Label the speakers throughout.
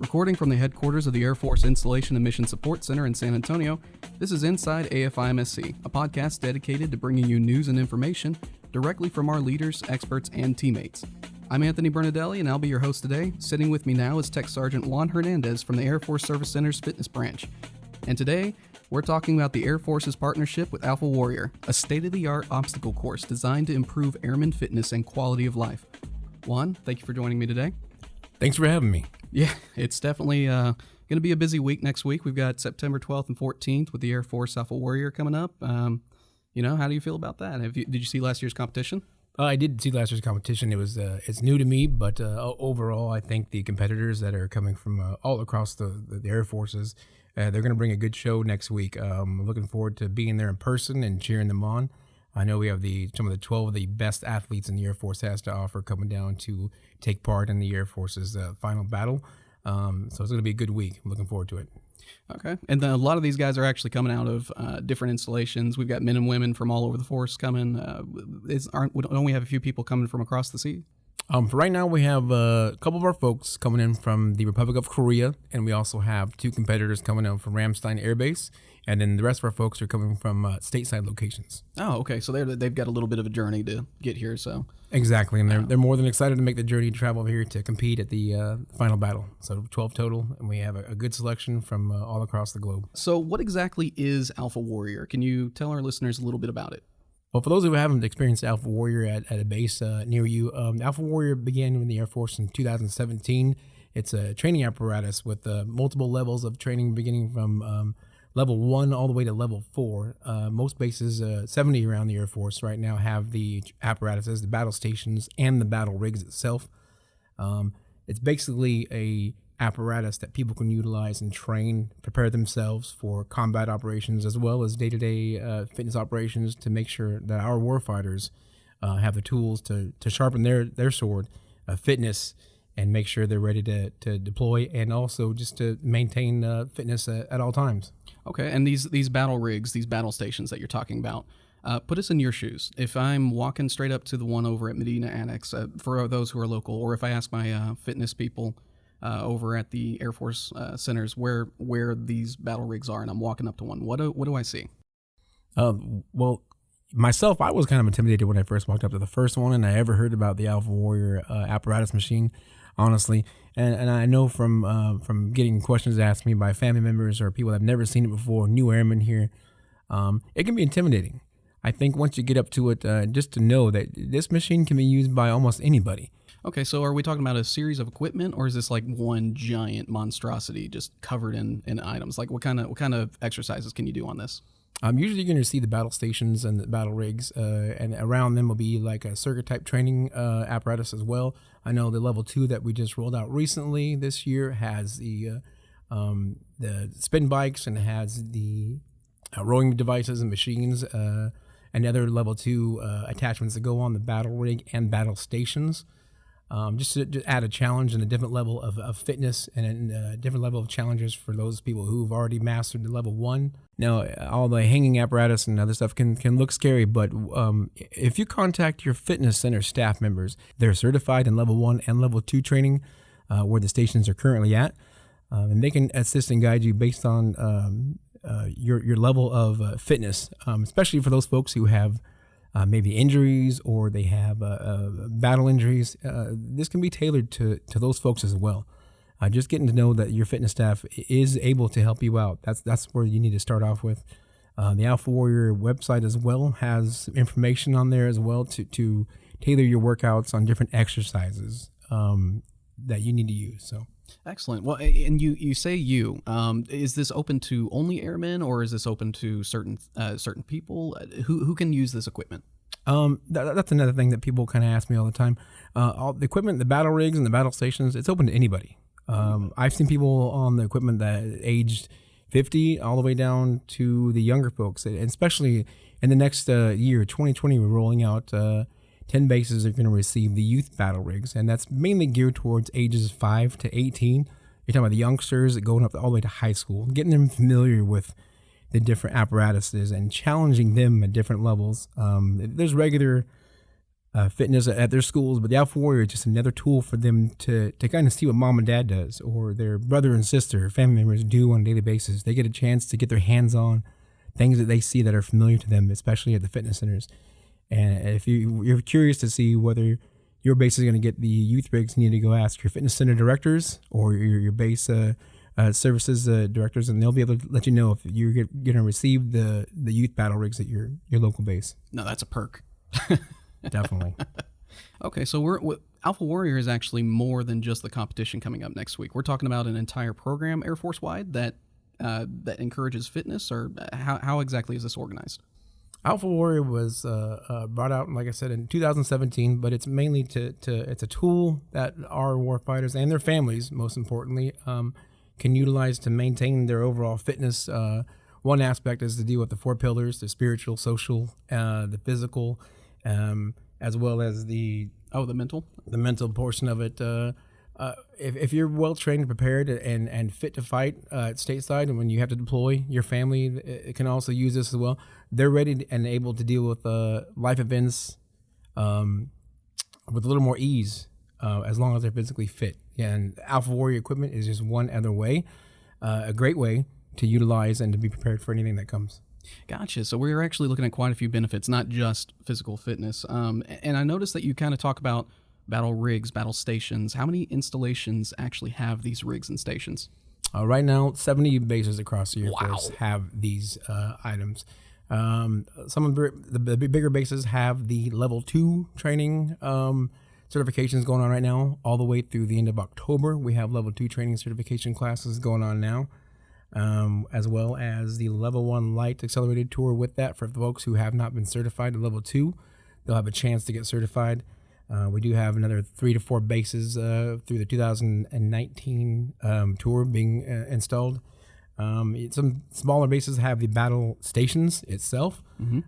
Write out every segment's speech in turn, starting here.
Speaker 1: Recording from the headquarters of the Air Force Installation and Mission Support Center in San Antonio, this is Inside AFIMSC, a podcast dedicated to bringing you news and information directly from our leaders, experts, and teammates. I'm Anthony Bernardelli, and I'll be your host today. Sitting with me now is TSgt Juan Hernandez from the Air Force Service Center's Fitness Branch. And today, we're talking about the Air Force's partnership with Alpha Warrior, a state-of-the-art obstacle course designed to improve airmen fitness and quality of life. Juan, thank you for joining me today.
Speaker 2: Thanks for having me.
Speaker 1: Yeah, it's definitely going to be a busy week next week. We've got September 12th and 14th with the Air Force Alpha Warrior coming up. How do you feel about that? Did you see last year's competition?
Speaker 2: I did see last year's competition. It was it's new to me, but overall, I think the competitors that are coming from all across the Air Forces, they're going to bring a good show next week. I'm looking forward to being there in person and cheering them on. I know we have some of the 12 of the best athletes in the Air Force has to offer coming down to take part in the Air Force's final battle. So it's going to be a good week. I'm looking forward to it.
Speaker 1: Okay. And then a lot of these guys are actually coming out of different installations. We've got men and women from all over the force coming. Don't we have a few people coming from across the sea?
Speaker 2: For right now, we have a couple of our folks coming in from the Republic of Korea, and we also have two competitors coming in from Ramstein Air Base, and then the rest of our folks are coming from stateside locations.
Speaker 1: Oh, okay. So they've got a little bit of a journey to get here. So
Speaker 2: exactly, and they're more than excited to make the journey to travel over here to compete at the final battle. So 12 total, and we have a good selection from all across the globe.
Speaker 1: So what exactly is Alpha Warrior? Can you tell our listeners a little bit about it?
Speaker 2: Well, for those who haven't experienced Alpha Warrior at a base near you, Alpha Warrior began in the Air Force in 2017. It's a training apparatus with multiple levels of training beginning from level 1 all the way to level 4. Most bases, 70 around the Air Force right now, have the apparatuses, the battle stations, and the battle rigs itself. It's basically a apparatus that people can utilize and train, prepare themselves for combat operations as well as day-to-day fitness operations to make sure that our warfighters have the tools to sharpen their sword, fitness, and make sure they're ready to deploy, and also just to maintain fitness at all times.
Speaker 1: Okay, and these battle rigs, these battle stations that you're talking about, put us in your shoes. If I'm walking straight up to the one over at Medina Annex, for those who are local, or if I ask my fitness people over at the Air Force centers where these battle rigs are, and I'm walking up to one, what do I see?
Speaker 2: Well, myself, I was kind of intimidated when I first walked up to the first one, and I ever heard about the Alpha Warrior apparatus machine, honestly. And I know from getting questions asked me by family members or people that have never seen it before, new airmen here, it can be intimidating. I think once you get up to it, just to know that this machine can be used by almost anybody.
Speaker 1: Okay, so are we talking about a series of equipment, or is this like one giant monstrosity just covered in items? Like what kind of exercises can you do on this?
Speaker 2: Usually you're going to see the battle stations and the battle rigs, and around them will be like a circuit type training apparatus as well. I know the level 2 that we just rolled out recently this year has the spin bikes, and it has the rowing devices and machines, and other level 2 attachments that go on the battle rig and battle stations. Just to add a challenge and a different level of fitness and a different level of challenges for those people who've already mastered the level 1. Now, all the hanging apparatus and other stuff can look scary, but if you contact your fitness center staff members, they're certified in level 1 and level 2 training where the stations are currently at, and they can assist and guide you based on your level of fitness, especially for those folks who have maybe injuries or they have battle injuries. This can be tailored to those folks as well. Just getting to know that your fitness staff is able to help you out. That's where you need to start off with. The Alpha Warrior website as well has information on there as well to tailor your workouts on different exercises that you need to use. So.
Speaker 1: Excellent. Well, and you say is this open to only airmen, or is this open to certain people? Who can use this equipment?
Speaker 2: That's another thing that people kind of ask me all the time. All the equipment, the battle rigs and the battle stations, it's open to anybody. I've seen people on the equipment that aged 50 all the way down to the younger folks, and especially in the next year, 2020, we're rolling out 10 bases are going to receive the youth battle rigs, and that's mainly geared towards ages 5 to 18. You're talking about the youngsters going up all the way to high school, getting them familiar with the different apparatuses and challenging them at different levels. There's regular fitness at their schools, but the Alpha Warrior is just another tool for them to kind of see what mom and dad does, or their brother and sister, or family members do on a daily basis. They get a chance to get their hands on things that they see that are familiar to them, especially at the fitness centers. And if you're curious to see whether your base is going to get the youth rigs, you need to go ask your fitness center directors or your base services directors, and they'll be able to let you know if you're going to receive the youth battle rigs at your local base.
Speaker 1: No, that's a perk.
Speaker 2: Definitely.
Speaker 1: Okay, so Alpha Warrior is actually more than just the competition coming up next week. We're talking about an entire program, Air Force wide, that encourages fitness, or how exactly is this organized?
Speaker 2: Alpha Warrior was brought out, like I said, in 2017, but it's mainly it's a tool that our warfighters and their families, most importantly, can utilize to maintain their overall fitness. One aspect is to deal with the 4 pillars: the spiritual, social, the physical, as well as the mental portion of it. If you're well trained and prepared and fit to fight at stateside, and when you have to deploy, your family it can also use this as well. They're ready and able to deal with life events with a little more ease, as long as they're physically fit. And Alpha Warrior equipment is just one other way, a great way to utilize and to be prepared for anything that comes.
Speaker 1: Gotcha. So we're actually looking at quite a few benefits, not just physical fitness. And I noticed that you kind of talk about battle rigs, battle stations. How many installations actually have these rigs and stations?
Speaker 2: Right now, 70 bases across the Air Force have these items. Some of the bigger bases have the level 2 training certifications going on right now, all the way through the end of October. We have level 2 training certification classes going on now, as well as the level 1 light accelerated tour with that for folks who have not been certified to level 2. They'll have a chance to get certified. We do have another 3 to 4 bases through the 2019 tour being installed. Some smaller bases have the battle stations itself,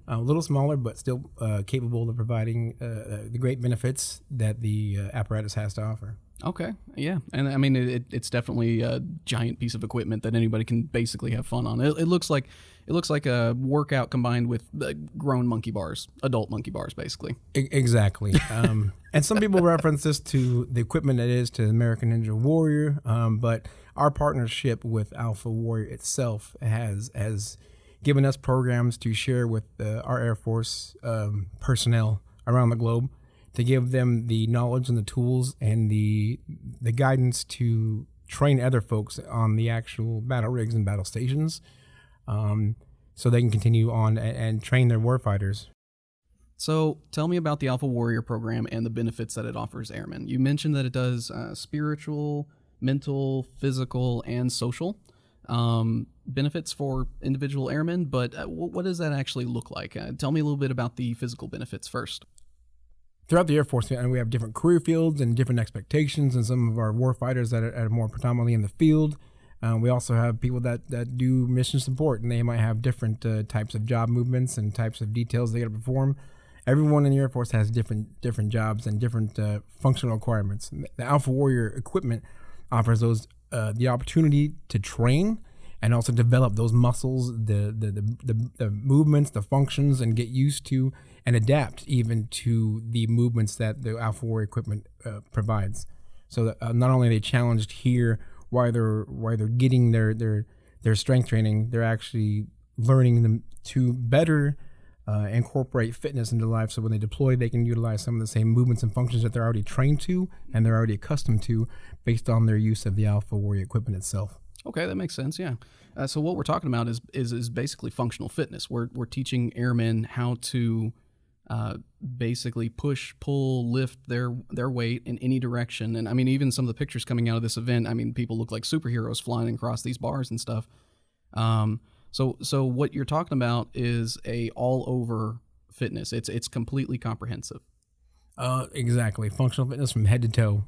Speaker 2: a little smaller, but still capable of providing the great benefits that the apparatus has to offer.
Speaker 1: Okay, yeah, and I mean it's definitely a giant piece of equipment that anybody can basically have fun on. It looks like a workout combined with grown monkey bars, adult monkey bars, basically.
Speaker 2: Exactly. And some people reference this to the equipment that is to the American Ninja Warrior, but our partnership with Alpha Warrior itself has given us programs to share with our Air Force personnel around the globe, to give them the knowledge and the tools and the guidance to train other folks on the actual battle rigs and battle stations, so they can continue on and train their warfighters.
Speaker 1: So tell me about the Alpha Warrior program and the benefits that it offers airmen. You mentioned that it does spiritual, mental, physical, and social benefits for individual airmen, but what does that actually look like? Tell me a little bit about the physical benefits first.
Speaker 2: Throughout the Air Force, we have different career fields and different expectations, and some of our warfighters that are more predominantly in the field. We also have people that do mission support, and they might have different types of job movements and types of details they got to perform. Everyone in the Air Force has different jobs and different functional requirements. The Alpha Warrior equipment offers those the opportunity to train and also develop those muscles, the movements, the functions, and get used to and adapt even to the movements that the Alpha Warrior equipment provides. So that, not only are they challenged here while they're getting their strength training, they're actually learning them to better incorporate fitness into life. So when they deploy, they can utilize some of the same movements and functions that they're already trained to and they're already accustomed to based on their use of the Alpha Warrior equipment itself.
Speaker 1: Okay, that makes sense. Yeah. So what we're talking about is basically functional fitness. We're teaching airmen how to basically push, pull, lift their weight in any direction. And I mean, even some of the pictures coming out of this event, I mean, people look like superheroes flying across these bars and stuff. So what you're talking about is a all over fitness. It's completely comprehensive.
Speaker 2: Exactly. Functional fitness from head to toe.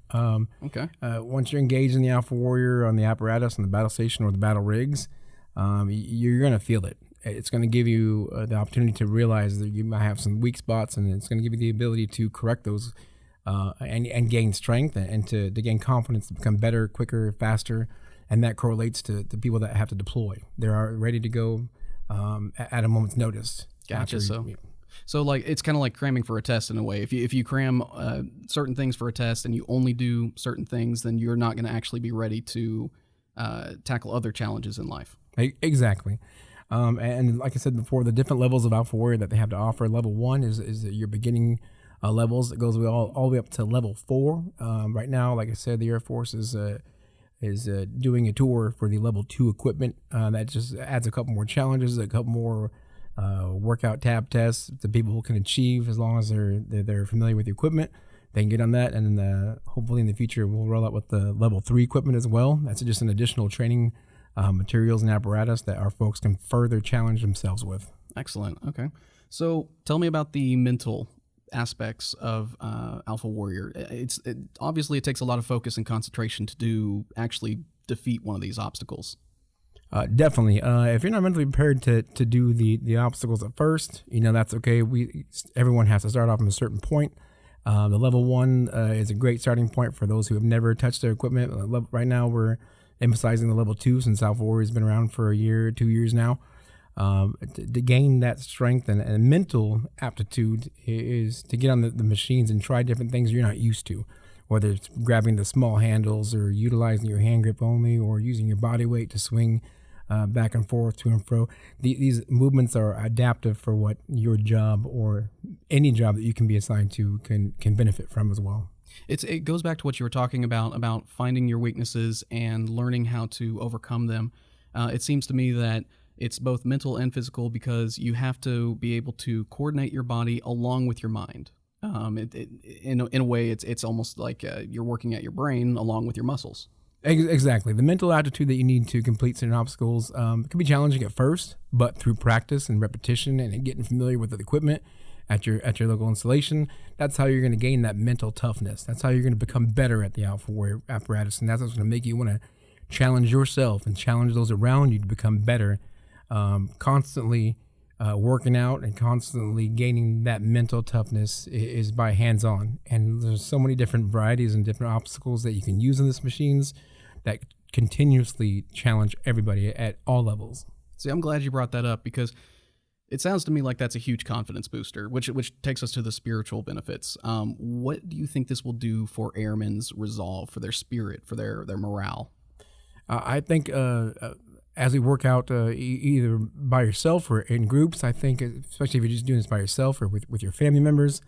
Speaker 1: Okay.
Speaker 2: Once you're engaged in the Alpha Warrior on the apparatus, on the battle station or the battle rigs, you're going to feel it. It's going to give you the opportunity to realize that you might have some weak spots, and it's going to give you the ability to correct those and gain strength and to gain confidence to become better, quicker, faster. And that correlates to people that have to deploy. They're ready to go at a moment's notice.
Speaker 1: Gotcha. So So like it's kind of like cramming for a test in a way. If you cram certain things for a test and you only do certain things, then you're not going to actually be ready to tackle other challenges in life.
Speaker 2: Exactly. And like I said before, the different levels of Alpha Warrior that they have to offer. Level 1 is your beginning levels. It goes all the way up to level 4. Right now, like I said, the Air Force is doing a tour for the level 2 equipment. That just adds a couple more challenges, a couple more workout tab tests that people can achieve as long as they're familiar with the equipment. They can get on that, and then hopefully in the future we'll roll out with the level 3 equipment as well. That's just an additional training materials and apparatus that our folks can further challenge themselves with.
Speaker 1: Excellent. Okay. So tell me about the mental aspects of Alpha Warrior. Obviously it takes a lot of focus and concentration to actually defeat one of these obstacles.
Speaker 2: Definitely. If you're not mentally prepared to do the obstacles at first, that's okay. Everyone has to start off from a certain point. The level 1 is a great starting point for those who have never touched their equipment. Right now we're emphasizing the level 2 since Alpha Warrior has been around for a year, 2 years now. To gain that strength and mental aptitude is to get on the machines and try different things you're not used to, whether it's grabbing the small handles or utilizing your hand grip only or using your body weight to swing back and forth to and fro. These movements are adaptive for what your job or any job that you can be assigned to can benefit from as well.
Speaker 1: It goes back to what you were talking about finding your weaknesses and learning how to overcome them. It seems to me that it's both mental and physical because you have to be able to coordinate your body along with your mind. In a way, it's almost like you're working at your brain along with your muscles.
Speaker 2: Exactly. The mental aptitude that you need to complete certain obstacles can be challenging at first, but through practice and repetition and getting familiar with the equipment at your local installation, that's how you're going to gain that mental toughness. That's how you're going to become better at the Alpha Warrior apparatus, and that's what's going to make you want to challenge yourself and challenge those around you to become better. Constantly working out and constantly gaining that mental toughness is by hands-on. And there's so many different varieties and different obstacles that you can use in these machines that continuously challenge everybody at all levels.
Speaker 1: See, I'm glad you brought that up because it sounds to me like that's a huge confidence booster, which takes us to the spiritual benefits. What do you think this will do for airmen's resolve, for their spirit, for their morale?
Speaker 2: I think as we work out either by yourself or in groups, I think, especially if you're just doing this by yourself or with your family members,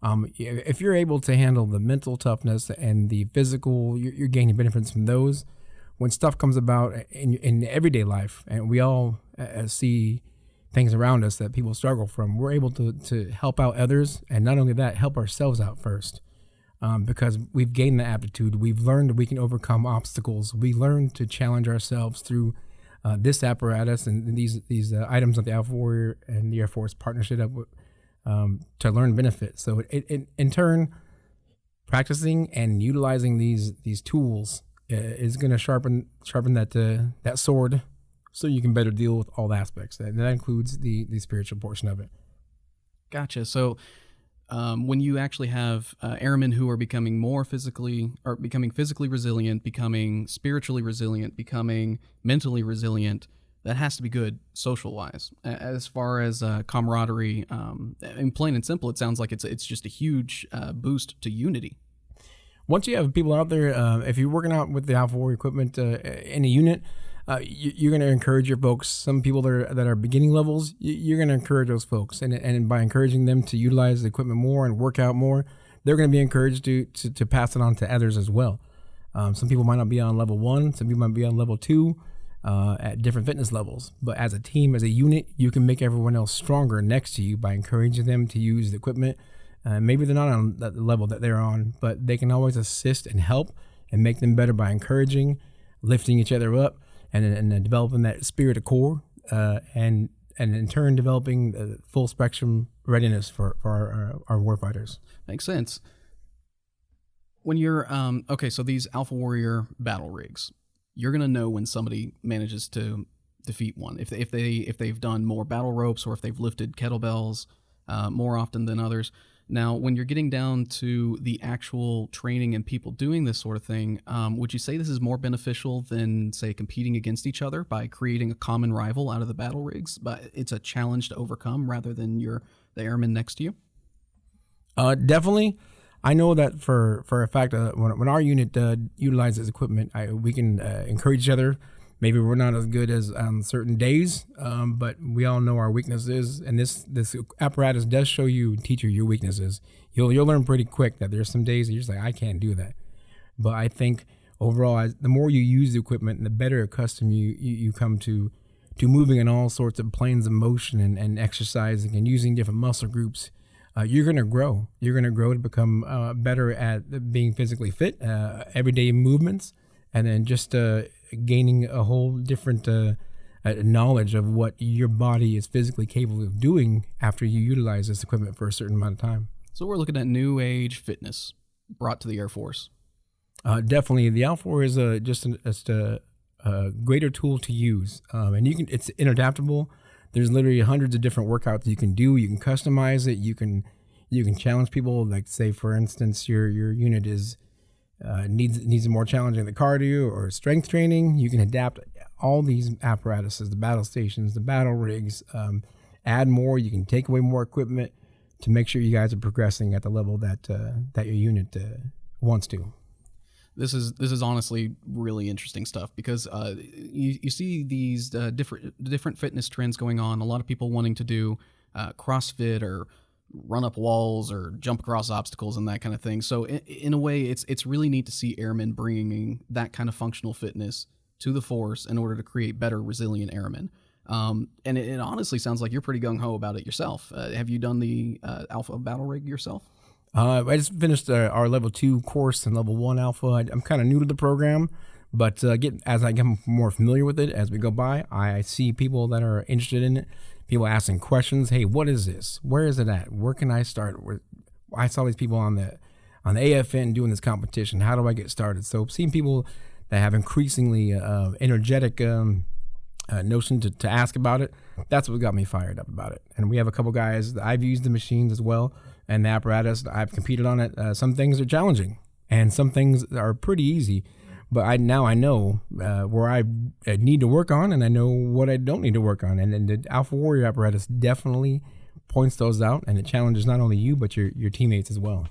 Speaker 2: if you're able to handle the mental toughness and the physical, you're gaining benefits from those. When stuff comes about in everyday life, and we all see things around us that people struggle from, we're able to help out others, and not only that, help ourselves out first. Because we've gained the aptitude, we've learned that we can overcome obstacles. We learn to challenge ourselves through this apparatus and these items that the Alpha Warrior and the Air Force partnership up with, to learn benefits. So it in turn, practicing and utilizing these tools is going to sharpen that sword, so you can better deal with all the aspects. And that includes the spiritual portion of it.
Speaker 1: Gotcha. So when you actually have airmen who are becoming physically resilient, becoming spiritually resilient, becoming mentally resilient, that has to be good social-wise. As far as camaraderie, in plain and simple, it sounds like it's just a huge boost to unity.
Speaker 2: Once you have people out there, if you're working out with the Alpha Warrior equipment in a unit, you're going to encourage your folks. Some people that are beginning levels, you're going to encourage those folks, and by encouraging them to utilize the equipment more and work out more, they're going to be encouraged to pass it on to others as well. Some people might not be on level 1, some people might be on level 2 at different fitness levels, but as a team, as a unit, you can make everyone else stronger next to you by encouraging them to use the equipment. Maybe they're not on the level that they're on, but they can always assist and help and make them better by encouraging, lifting each other up, and developing that spirit of corps, and in turn developing the full spectrum readiness for our warfighters. Makes
Speaker 1: sense. When you're so these Alpha Warrior battle rigs, you're gonna know when somebody manages to defeat one if they've done more battle ropes or if they've lifted kettlebells more often than others. Now, when you're getting down to the actual training and people doing this sort of thing, would you say this is more beneficial than, say, competing against each other by creating a common rival out of the battle rigs? But it's a challenge to overcome rather than you're the airmen next to you?
Speaker 2: Definitely. I know that for a fact, when our unit utilizes equipment, we can encourage each other. Maybe we're not as good as on certain days, but we all know our weaknesses, and this apparatus does show you, teach you your weaknesses. You'll learn pretty quick that there's some days that you're just like, I can't do that. But I think overall, the more you use the equipment, the better accustomed you come to moving in all sorts of planes of motion and exercising and using different muscle groups. You're going to grow. You're going to grow to become better at being physically fit, everyday movements, and then just gaining a whole different knowledge of what your body is physically capable of doing after you utilize this equipment for a certain amount of time.
Speaker 1: So we're looking at new age fitness brought to the Air Force.
Speaker 2: Definitely, the Alpha Warrior is just a greater tool to use, and it's adaptable. There's literally hundreds of different workouts you can do. You can customize it. You can challenge people. Like, say, for instance, your unit needs more challenging the cardio or strength training. You can adapt all these apparatuses, the battle stations, the battle rigs, add more. You can take away more equipment to make sure you guys are progressing at the level that your unit wants to.
Speaker 1: This is honestly really interesting stuff because you see these different fitness trends going on. A lot of people wanting to do CrossFit or run up walls or jump across obstacles and that kind of thing. So in a way, it's really neat to see airmen bringing that kind of functional fitness to the force in order to create better, resilient airmen. And it honestly sounds like you're pretty gung-ho about it yourself. Have you done the Alpha Battle Rig yourself?
Speaker 2: I just finished our level 2 course and level 1 Alpha. I'm kind of new to the program, but as I get more familiar with it as we go by, I see people that are interested in it. People asking questions. Hey, what is this? Where is it at? Where can I start? I saw these people on the AFN doing this competition. How do I get started? So seeing people that have increasingly energetic notion to ask about it, that's what got me fired up about it. And we have a couple guys that I've used the machines as well, and the apparatus. I've competed on it. Some things are challenging, and some things are pretty easy. But I know where I need to work on, and I know what I don't need to work on. And the Alpha Warrior apparatus definitely points those out, and it challenges not only you, but your teammates as well.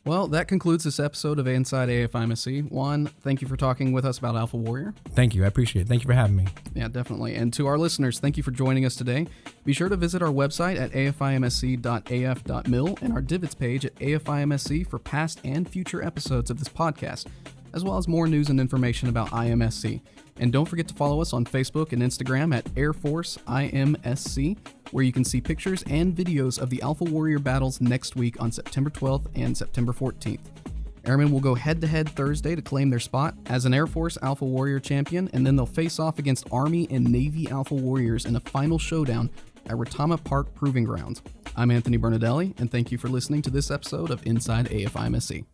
Speaker 1: Well, that concludes this episode of Inside AFIMSC. Juan, thank you for talking with us about Alpha Warrior.
Speaker 2: Thank you. I appreciate it. Thank you for having me.
Speaker 1: Yeah, definitely. And to our listeners, thank you for joining us today. Be sure to visit our website at afimsc.af.mil and our Divots page at AFIMSC for past and future episodes of this podcast, as well as more news and information about IMSC. And don't forget to follow us on Facebook and Instagram at Air Force IMSC, where you can see pictures and videos of the Alpha Warrior battles next week on September 12th and September 14th. Airmen will go head-to-head Thursday to claim their spot as an Air Force Alpha Warrior champion, and then they'll face off against Army and Navy Alpha Warriors in a final showdown at Retama Park Proving Grounds. I'm Anthony Bernardelli, and thank you for listening to this episode of Inside AFIMSC.